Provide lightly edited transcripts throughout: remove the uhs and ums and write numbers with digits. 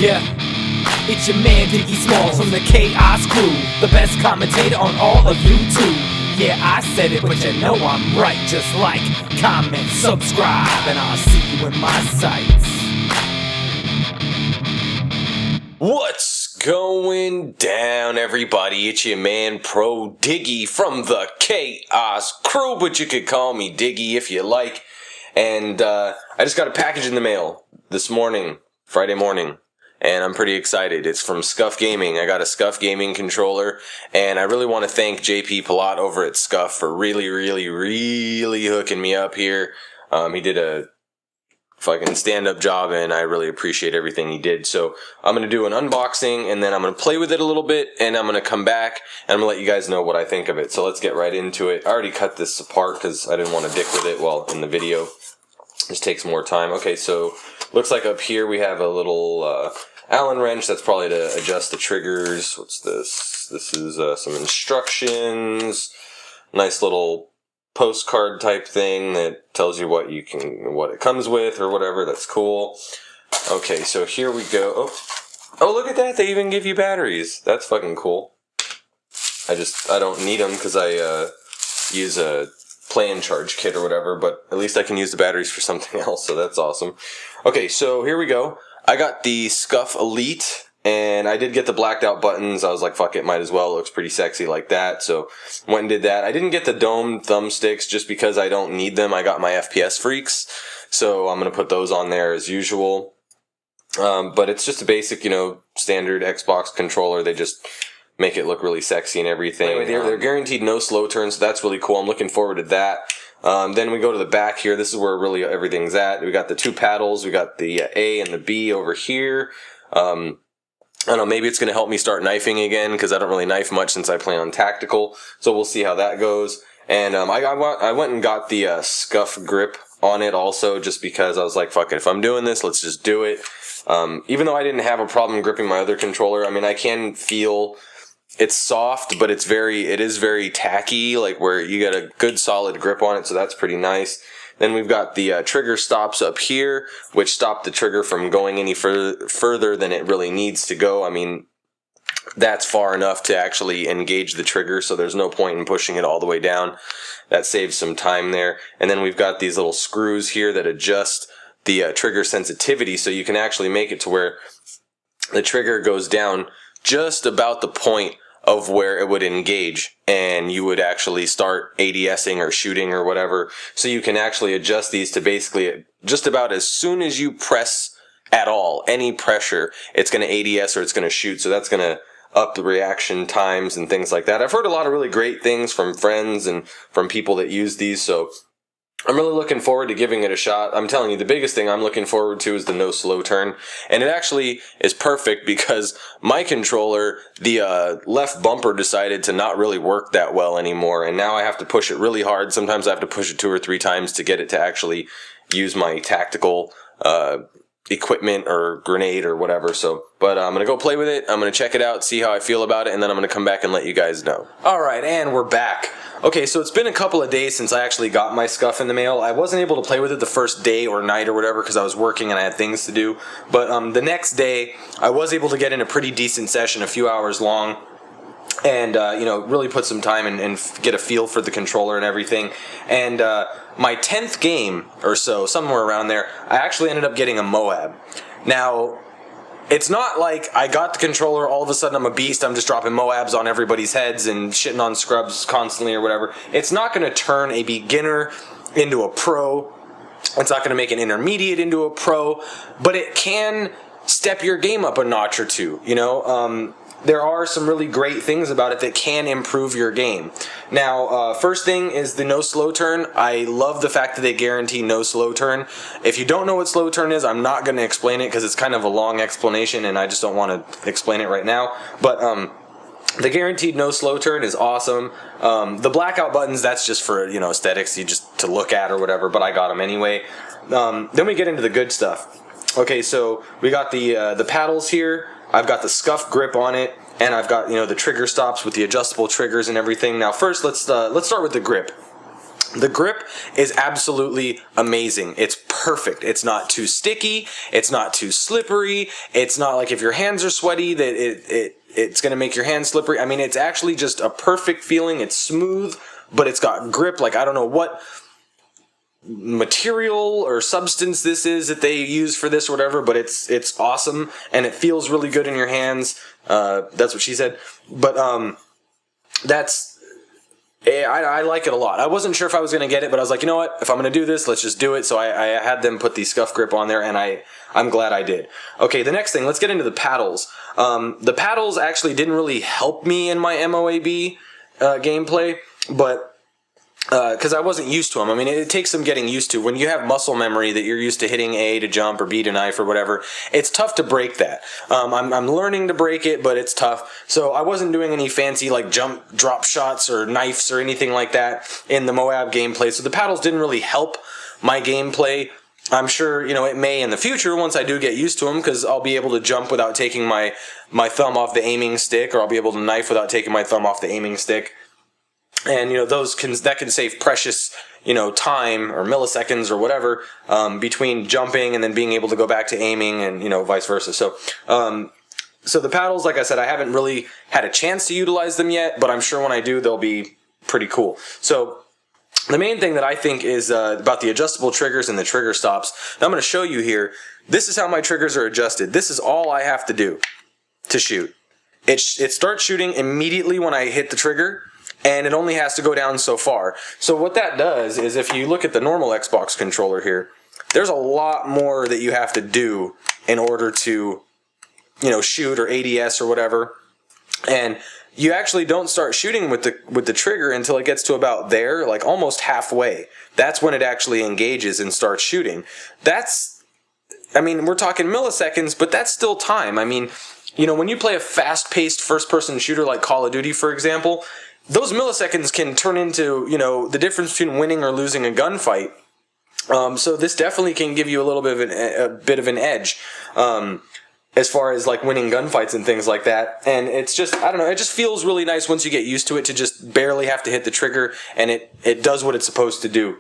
Yeah, it's your man Diggy Smalls from the Chaos Crew, the best commentator on all of YouTube. Yeah, I said it, but you know I'm right. Just like, comment, subscribe, and I'll see you in my sights. What's going down, everybody? It's your man Pro Diggy from the Chaos Crew, but you could call me Diggy if you like. And I just got a package in the mail this morning, Friday morning, and I'm pretty excited. It's from Scuf Gaming. I got a Scuf Gaming controller, and I really want to thank JP Palat over at Scuf for really hooking me up here. He did a fucking stand-up job, and I really appreciate everything he did. So I'm going to do an unboxing, and then I'm going to play with it a little bit, and I'm going to come back, and I'm going to let you guys know what I think of it. So let's get right into it. I already cut this apart because I didn't want to dick with it while in the video. This takes more time. Okay, so looks like up here we have a little Allen wrench. That's probably to adjust the triggers. What's this? This is some instructions. Nice little postcard type thing that tells you what it comes with or whatever. That's cool. Okay, so here we go. Oh, look at that! They even give you batteries. That's fucking cool. I don't need them because I use a plan charge kit or whatever, but at least I can use the batteries for something else, so that's awesome. Okay, so here we go. I got the Scuf Elite, and I did get the blacked out buttons. I was like, fuck it, might as well. It looks pretty sexy like that, so went and did that. I didn't get the domed thumbsticks just because I don't need them. I got my FPS Freaks, so I'm going to put those on there as usual. But it's just a basic, standard Xbox controller. They just make it look really sexy and everything. Anyway, they're guaranteed no slow turns, so that's really cool. I'm looking forward to that. Then we go to the back here. This is where really everything's at. We got the two paddles. We got the A and the B over here. I don't know, maybe it's going to help me start knifing again because I don't really knife much since I play on tactical. So we'll see how that goes. And I went and got the Scuf grip on it also just because I was like, fuck it, if I'm doing this, let's just do it. Even though I didn't have a problem gripping my other controller, I mean, I can feel it's soft, but it is very tacky, like where you get a good solid grip on it, so that's pretty nice. Then we've got the trigger stops up here, which stop the trigger from going any further than it really needs to go. I mean, that's far enough to actually engage the trigger, so there's no point in pushing it all the way down. That saves some time there. And then we've got these little screws here that adjust the trigger sensitivity, so you can actually make it to where the trigger goes down just about the point of where it would engage, and you would actually start ADSing or shooting or whatever. So you can actually adjust these to basically just about as soon as you press at all, any pressure, it's going to ADS or it's going to shoot. So that's going to up the reaction times and things like that. I've heard a lot of really great things from friends and from people that use these, so I'm really looking forward to giving it a shot. I'm telling you, the biggest thing I'm looking forward to is the no slow turn. And it actually is perfect because my controller, the left bumper decided to not really work that well anymore. And now I have to push it really hard. Sometimes I have to push it 2 or 3 times to get it to actually use my tactical equipment or grenade or whatever. But I'm going to go play with it. I'm going to check it out, see how I feel about it, and then I'm going to come back and let you guys know. All right, and we're back. Okay, so it's been a couple of days since I actually got my Scuf in the mail. I wasn't able to play with it the first day or night or whatever because I was working and I had things to do. But the next day, I was able to get in a pretty decent session, a few hours long, and really put some time and get a feel for the controller and everything. And my 10th game or so, somewhere around there, I actually ended up getting a Moab. Now, it's not like I got the controller, all of a sudden I'm a beast, I'm just dropping Moabs on everybody's heads and shitting on scrubs constantly or whatever. It's not going to turn a beginner into a pro. It's not going to make an intermediate into a pro, but it can step your game up a notch or two, There are some really great things about it that can improve your game. Now, first thing is the no slow turn. I love the fact that they guarantee no slow turn. If you don't know what slow turn is, I'm not going to explain it because it's kind of a long explanation and I just don't want to explain it right now. But the guaranteed no slow turn is awesome. The blackout buttons, that's just for aesthetics, just to look at or whatever, but I got them anyway. Then we get into the good stuff. Okay, so we got the paddles here. I've got the Scuf grip on it, and I've got the trigger stops with the adjustable triggers and everything. Now, first, let's start with the grip. The grip is absolutely amazing. It's perfect. It's not too sticky. It's not too slippery. It's not like if your hands are sweaty that it's going to make your hands slippery. I mean, it's actually just a perfect feeling. It's smooth, but it's got grip. Like, I don't know what material or substance this is that they use for this or whatever, but it's awesome, and it feels really good in your hands. That's what she said. But I like it a lot. I wasn't sure if I was going to get it, but I was like, you know what? If I'm going to do this, let's just do it. So I had them put the Scuf grip on there, and I'm glad I did. Okay, the next thing, let's get into the paddles. The paddles actually didn't really help me in my MOAB gameplay, but because I wasn't used to them. I mean, it takes some getting used to. When you have muscle memory that you're used to hitting A to jump or B to knife or whatever, it's tough to break that. I'm learning to break it, but it's tough. So I wasn't doing any fancy like jump, drop shots or knives or anything like that in the Moab gameplay. So the paddles didn't really help my gameplay. I'm sure, it may in the future once I do get used to them, because I'll be able to jump without taking my thumb off the aiming stick, or I'll be able to knife without taking my thumb off the aiming stick. And that can save precious time or milliseconds or whatever between jumping and then being able to go back to aiming, and vice versa. So the paddles, like I said, I haven't really had a chance to utilize them yet, but I'm sure when I do, they'll be pretty cool. So the main thing that I think is about the adjustable triggers and the trigger stops. Now I'm going to show you here. This is how my triggers are adjusted. This is all I have to do to shoot. It starts shooting immediately when I hit the trigger, and it only has to go down so far. So what that does is, if you look at the normal Xbox controller here, there's a lot more that you have to do in order to, shoot or ADS or whatever. And you actually don't start shooting with the trigger until it gets to about there, like almost halfway. That's when it actually engages and starts shooting. We're talking milliseconds, but that's still time. I mean, when you play a fast-paced first-person shooter like Call of Duty, for example, those milliseconds can turn into, the difference between winning or losing a gunfight. So this definitely can give you a little bit of an edge, as far as like winning gunfights and things like that. And it's just, I don't know, it just feels really nice once you get used to it to just barely have to hit the trigger, and it does what it's supposed to do.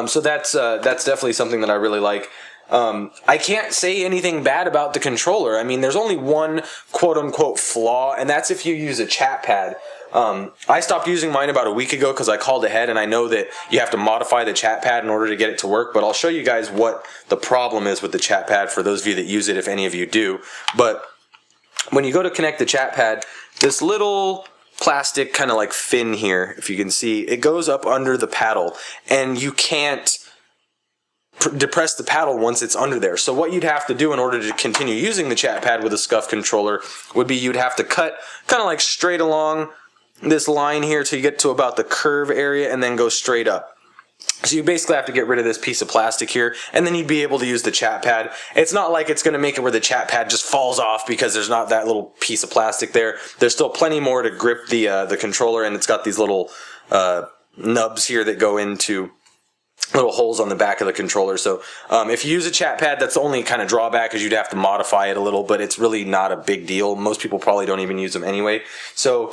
So that's definitely something that I really like. I can't say anything bad about the controller. I mean, there's only one quote-unquote flaw, and that's if you use a chat pad. I stopped using mine about a week ago because I called ahead, and I know that you have to modify the chat pad in order to get it to work, but I'll show you guys what the problem is with the chat pad for those of you that use it, if any of you do. But when you go to connect the chat pad, this little plastic kind of like fin here, if you can see, it goes up under the paddle, and you can't depress the paddle once it's under there. So what you'd have to do in order to continue using the chat pad with a Scuf controller would be you'd have to cut kind of like straight along this line here till you get to about the curve area, and then go straight up. So you basically have to get rid of this piece of plastic here, and then you'd be able to use the chat pad. It's not like it's going to make it where the chat pad just falls off because there's not that little piece of plastic there. There's still plenty more to grip the controller, and it's got these little nubs here that go into little holes on the back of the controller. So if you use a chat pad, that's the only kind of drawback, is you'd have to modify it a little, but it's really not a big deal. Most people probably don't even use them anyway. So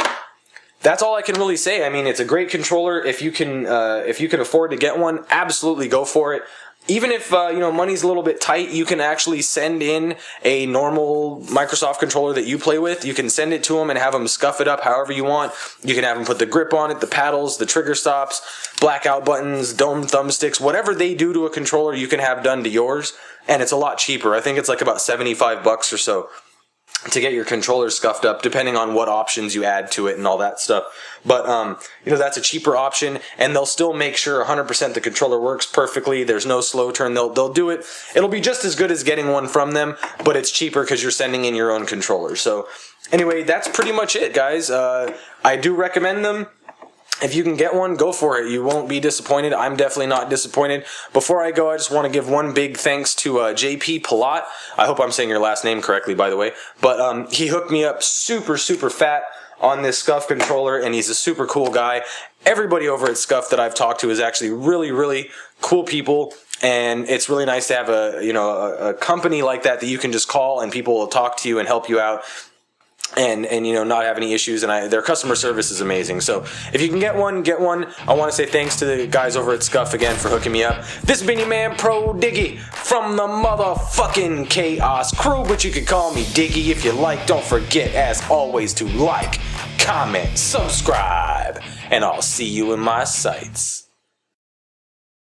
that's all I can really say. I mean, it's a great controller. If you can afford to get one, absolutely go for it. Even if money's a little bit tight, you can actually send in a normal Microsoft controller that you play with. You can send it to them and have them scuff it up however you want. You can have them put the grip on it, the paddles, the trigger stops, blackout buttons, dome thumbsticks, whatever they do to a controller, you can have done to yours, and it's a lot cheaper. I think it's like about $75 or so to get your controller scuffed up, depending on what options you add to it and all that stuff. But that's a cheaper option, and they'll still make sure 100% the controller works perfectly. There's no slow turn. They'll do it. It'll be just as good as getting one from them, but it's cheaper because you're sending in your own controller. So anyway, that's pretty much it, guys. I do recommend them. If you can get one, go for it. You won't be disappointed. I'm definitely not disappointed. Before I go, I just want to give one big thanks to JP Palat. I hope I'm saying your last name correctly, by the way. But he hooked me up super, super fat on this Scuf controller, and he's a super cool guy. Everybody over at Scuf that I've talked to is actually really, really cool people, and it's really nice to have a company like that you can just call and people will talk to you and help you out. and you know, not have any issues, and their customer service is amazing. So if you can get one, get one. I want to say thanks to the guys over at Scuf again for hooking me up. This has been your man Pro Diggy from the motherfucking Chaos Crew, but you can call me Diggy if you like. Don't forget, as always, to like, comment, subscribe, and I'll see you in my sights.